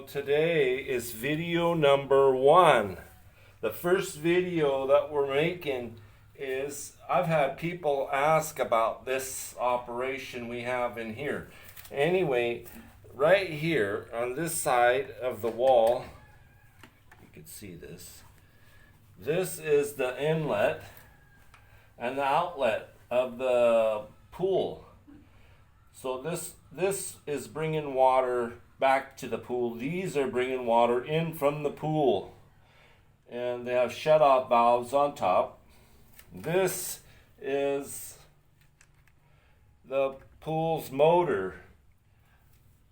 today is video number 1. The first video that we're making is I've had people ask about this operation we have in here. Anyway, right here on this side of the wall, you can see this. This is the inlet and the outlet of the pool. So this is bringing water back to the pool. These are bringing water in from the pool. And they have shut-off valves on top. This is the pool's motor.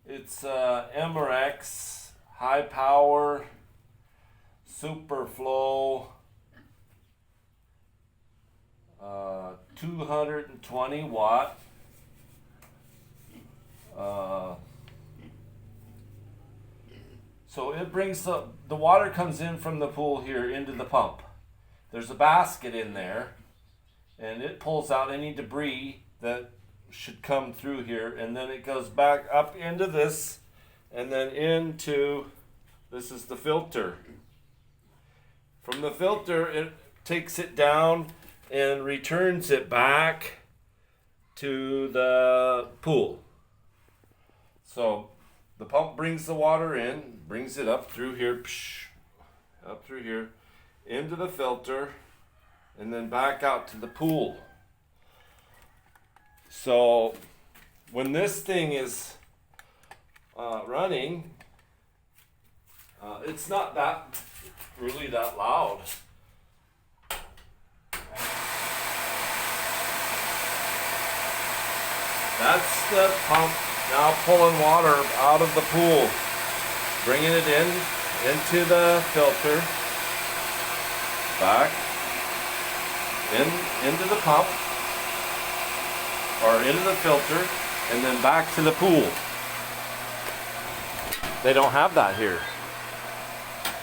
It's Emrex high power super flow 220 watt so it brings the water comes in from the pool here into the pump. There's a basket in there and it pulls out any debris that should come through here, and then it goes back up into this and then into this is the filter. From the filter it takes it down and returns it back to the pool. So the pump brings the water in, brings it up through here, up through here, into the filter, and then back out to the pool. So when this thing is running, it's not that really that loud. That's the pump now pulling water out of the pool, bringing it into the filter, back into the pump, or into the filter, and then back to the pool. They don't have that here.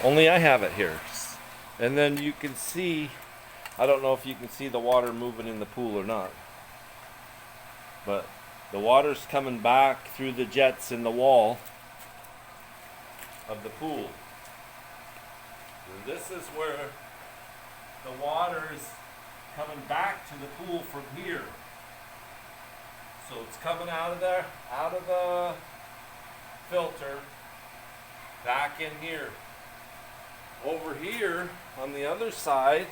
Only I have it here. And then you can see, I don't know if you can see the water moving in the pool or not, but the water's coming back through the jets in the wall of the pool. And this is where the water is coming back to the pool from here. So it's coming out of there, out of the filter, back in here. Over here on the other side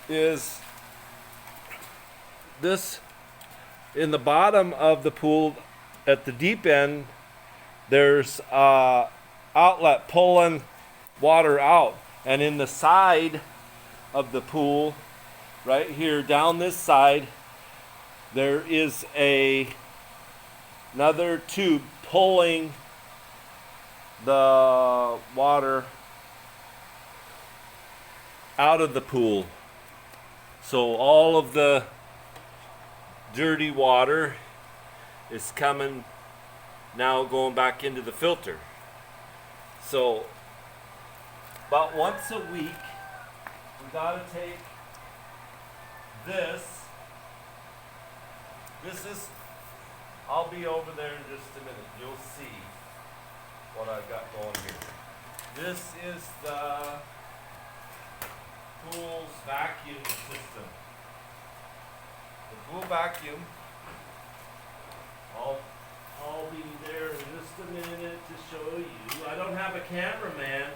is this. In the bottom of the pool at the deep end, there's a outlet pulling water out, and in the side of the pool right here down this side there is another tube pulling the water out of the pool. So all of the dirty water is coming now, going back into the filter. So about once a week we gotta take this is, I'll be over there in just a minute, you'll see what I've got going here. This is the pool's vacuum system. The pool vacuum, I'll be there in just a minute to show you. I don't have a cameraman,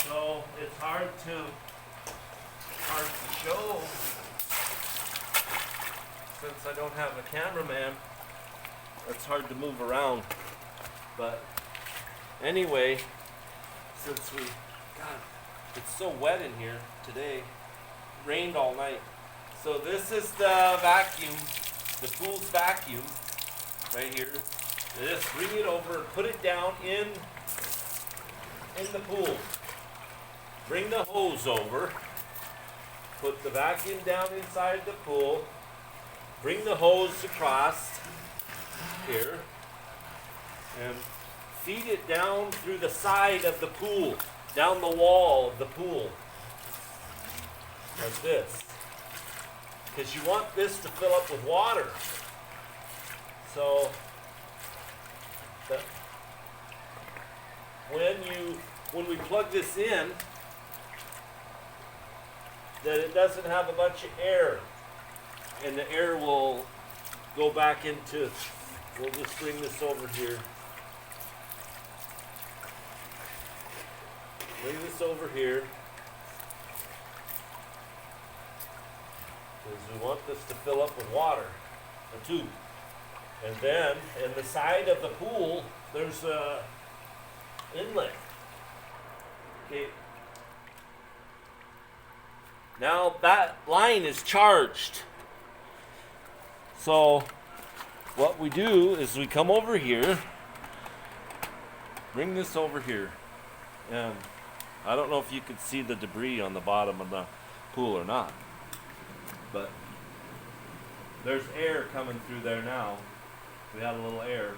so it's hard to show since I don't have a cameraman. It's hard to move around. But anyway, since God, it's so wet in here today. It rained all night. So this is the vacuum, the pool's vacuum, right here. Just bring it over and put it down in the pool. Bring the hose over, put the vacuum down inside the pool, bring the hose across here, and feed it down through the side of the pool, down the wall of the pool, like this. Because you want this to fill up with water. So when we plug this in, that it doesn't have a bunch of air, and the air will go back into, we'll just bring this over here. Bring this over here. Because we want this to fill up with water, the tube. And then, in the side of the pool, there's a inlet. Okay. Now that line is charged. So what we do is we come over here, bring this over here, and I don't know if you could see the debris on the bottom of the pool or not, but there's air coming through there now. We had a little air.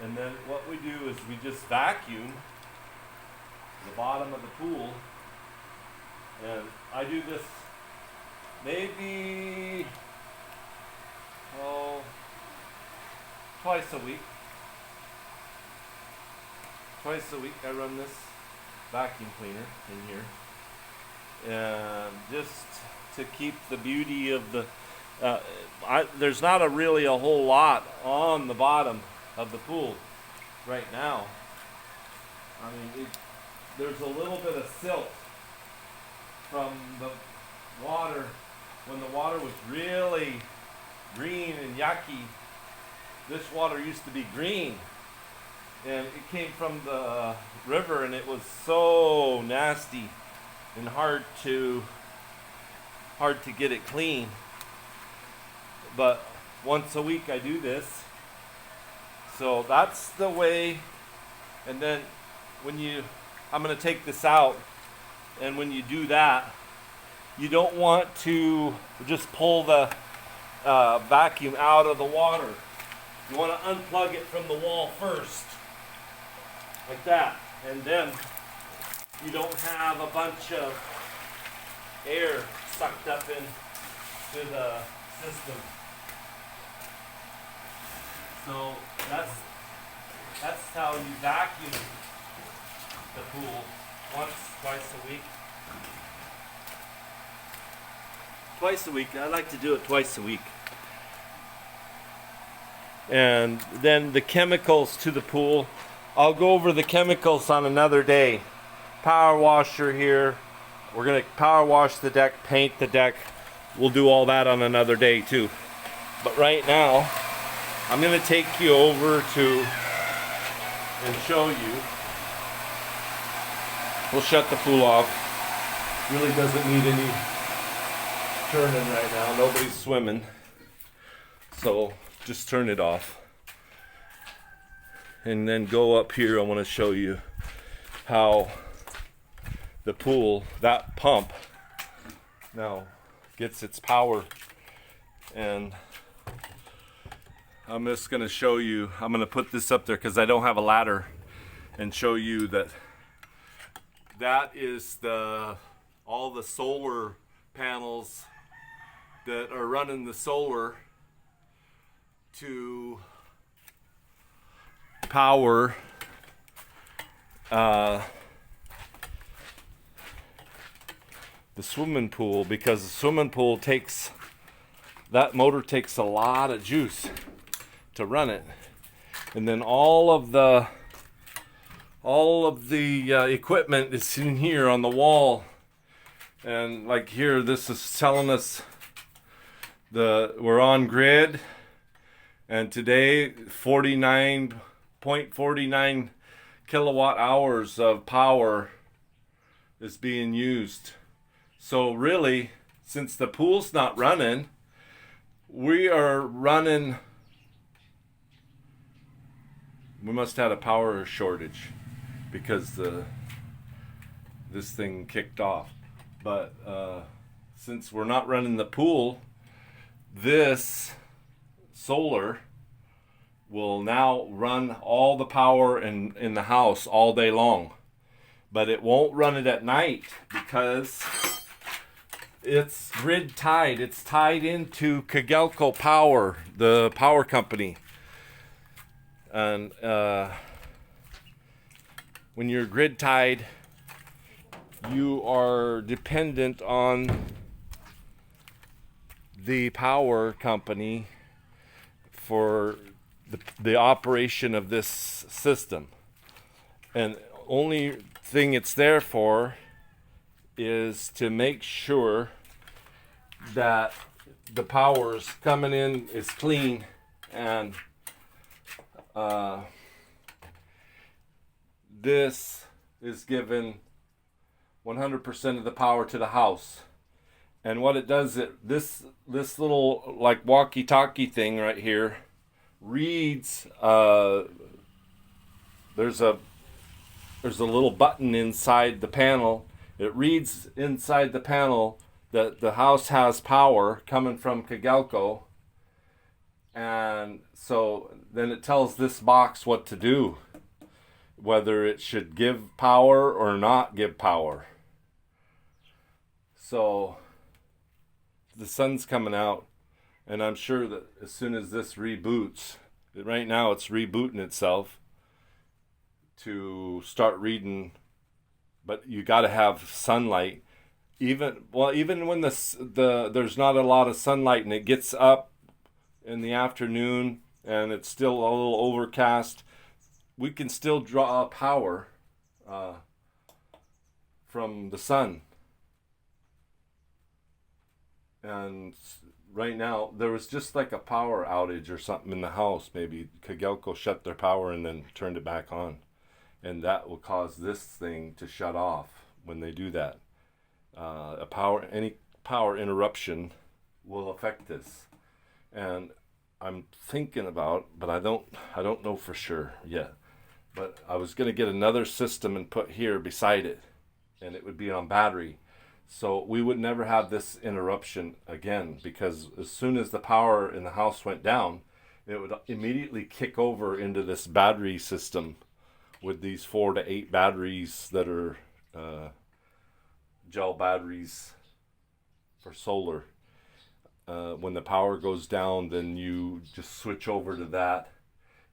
And then what we do is we just vacuum the bottom of the pool. And I do this maybe twice a week. Twice a week I run this vacuum cleaner in here. And just to keep the beauty of the there's not really a whole lot on the bottom of the pool right now. I mean, there's a little bit of silt from the water when the water was really green and yucky. This water used to be green, and it came from the river, and it was so nasty and hard to get it clean. But once a week I do this. So that's the way. And then I'm going to take this out. And when you do that, you don't want to just pull the vacuum out of the water. You want to unplug it from the wall first. Like that. And then you don't have a bunch of air sucked up into the system. So that's how you vacuum the pool twice a week. Twice a week. I like to do it twice a week. And then the chemicals to the pool, I'll go over the chemicals on another day. Power washer here. We're going to power wash the deck, paint the deck. We'll do all that on another day too. But right now, I'm going to take you over to and show you. We'll shut the pool off. Really doesn't need any turning right now. Nobody's swimming. So just turn it off. And then go up here. I want to show you how the pool, that pump, now gets its power. And I'm just going to show you, I'm going to put this up there because I don't have a ladder, and show you that is all the solar panels that are running the solar to power the swimming pool, because the swimming pool that motor takes a lot of juice to run it. And then all of the equipment is in here on the wall. And like here, this is telling us we're on grid, and today 49.49 kilowatt hours of power is being used. So really, since the pool's not running, we are running. We must have had a power shortage because this thing kicked off. But since we're not running the pool, this solar will now run all the power in the house all day long. But it won't run it at night because it's grid tied. It's tied into Cogelco Power, the power company. And when you're grid tied, you are dependent on the power company for the operation of this system. And only thing it's there for is to make sure that the power's coming in is clean, and this is given 100% of the power to the house. And what it does, this little like walkie-talkie thing right here reads. There's a little button inside the panel. It reads inside the panel that the house has power coming from Cogelco, and so then it tells this box what to do, whether it should give power or not give power. So the sun's coming out, and I'm sure that as soon as this reboots, right now it's rebooting itself to start reading, but you got to have sunlight. Even when there's not a lot of sunlight and it gets up in the afternoon and it's still a little overcast, we can still draw power from the sun. And right now there was just like a power outage or something in the house. Maybe Cogelco shut their power and then turned it back on, and that will cause this thing to shut off when they do that. Any power interruption will affect this, and I'm thinking about, but I don't know for sure yet. But I was going to get another system and put here beside it, and it would be on battery, so we would never have this interruption again. Because as soon as the power in the house went down, it would immediately kick over into this battery system with these 4 to 8 batteries that are gel batteries for solar. When the power goes down, then you just switch over to that,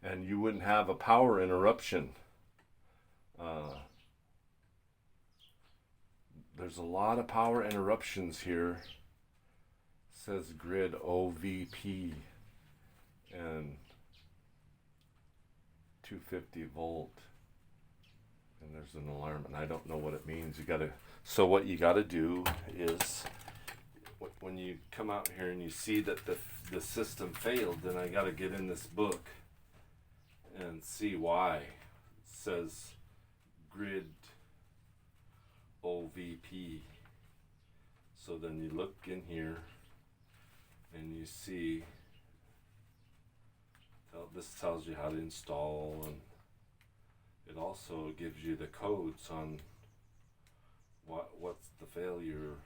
and you wouldn't have a power interruption. There's a lot of power interruptions here. It says grid OVP and 250 volt. And there's an alarm, and I don't know what it means. So what you gotta do is, when you come out here and you see that the system failed, then I gotta get in this book and see why. It says grid OVP. So then you look in here and you see, this tells you how to install, and it also gives you the codes on what's the failure.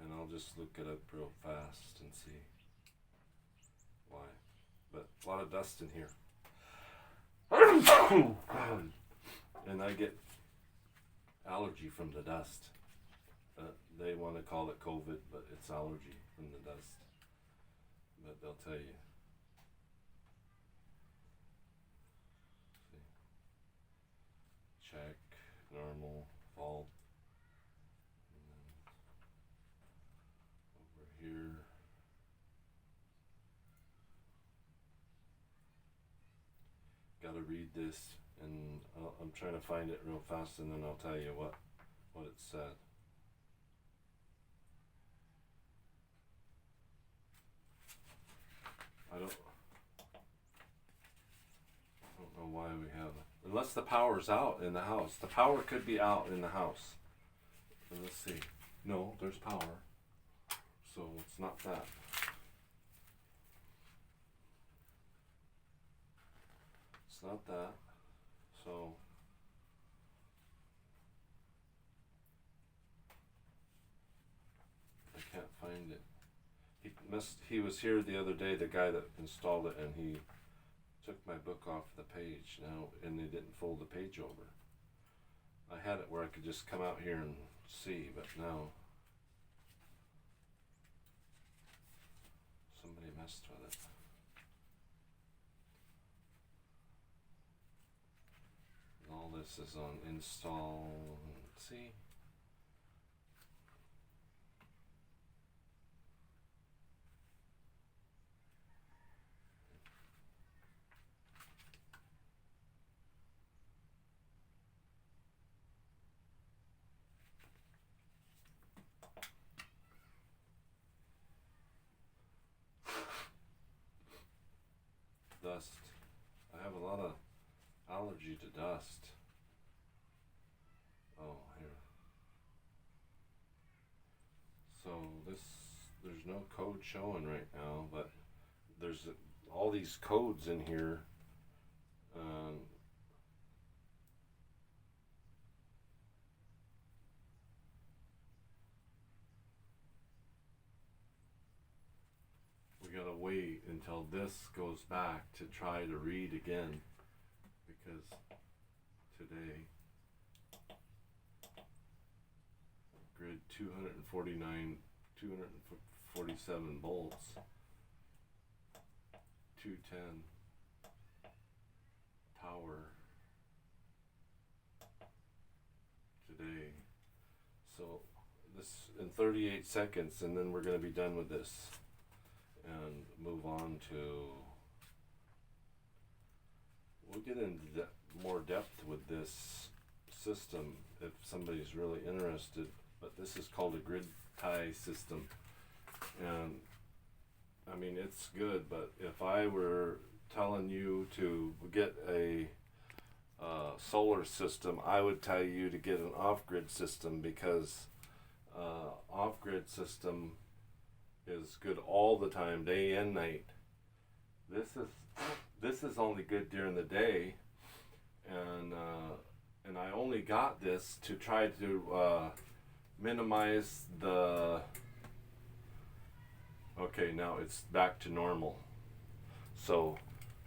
And I'll just look it up real fast and see why. But a lot of dust in here. And I get allergy from the dust. They want to call it COVID, but it's allergy from the dust. But they'll tell you. Check, normal, fault. And then over here. Gotta read this, and I'm trying to find it real fast, and then I'll tell you what it said. I don't know why we have it. Unless the power's out in the house. The power could be out in the house. So let's see. No, there's power. So it's not that. It's not that. So I can't find it. He was here the other day, the guy that installed it, and he took my book off the page now, and they didn't fold the page over. I had it where I could just come out here and see, but now somebody messed with it. this is on install. Let's see. Dust. I have a lot of allergy to dust. Oh, here. So there's no code showing right now, but there's all these codes in here. We gotta wait until this goes back to try to read again, because today grid 247 volts, 210 power today. So this in 38 seconds, and then we're going to be done with this and move on to, we'll get into more depth with this system if somebody's really interested, but this is called a grid tie system, and I mean it's good, but if I were telling you to get a solar system, I would tell you to get an off-grid system, because off-grid system is good all the time, day and night. This is only good during the day, and I only got this to try to minimize the. Okay, now it's back to normal, so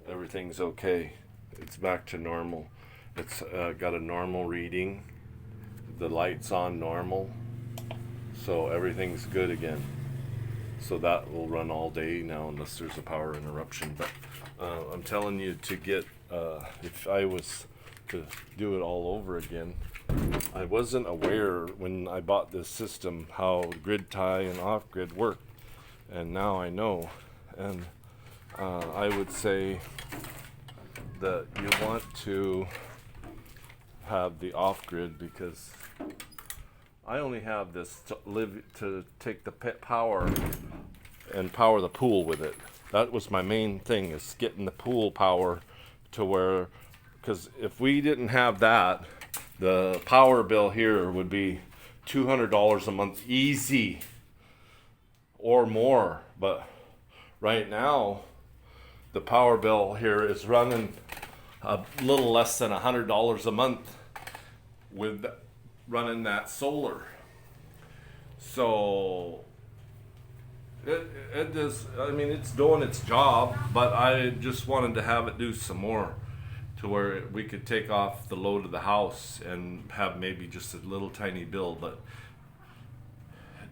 everything's okay. It's back to normal. It's got a normal reading. The light's on normal, so everything's good again. So that will run all day now unless there's a power interruption. But I'm telling you to get, if I was to do it all over again, I wasn't aware when I bought this system how grid tie and off grid work, and now I know. And I would say that you want to have the off grid, because I only have this to take the power and power the pool with it. That was my main thing, is getting the pool power to where, because if we didn't have that, the power bill here would be $200 a month easy or more. But right now the power bill here is running a little less than $100 a month with running that solar. So it is, I mean, it's doing its job, but I just wanted to have it do some more to where we could take off the load of the house and have maybe just a little tiny bill. But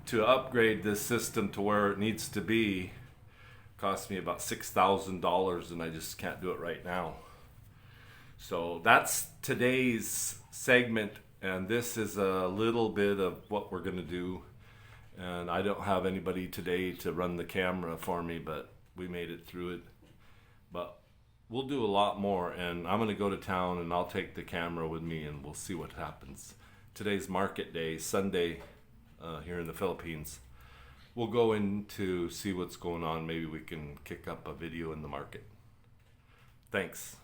to upgrade this system to where it needs to be cost me about $6,000, and I just can't do it right now. So that's today's segment, and this is a little bit of what we're going to do. And I don't have anybody today to run the camera for me, but we made it through it. But we'll do a lot more, and I'm going to go to town and I'll take the camera with me and we'll see what happens. Today's market day, Sunday, here in the Philippines. We'll go in to see what's going on. Maybe we can kick up a video in the market. Thanks.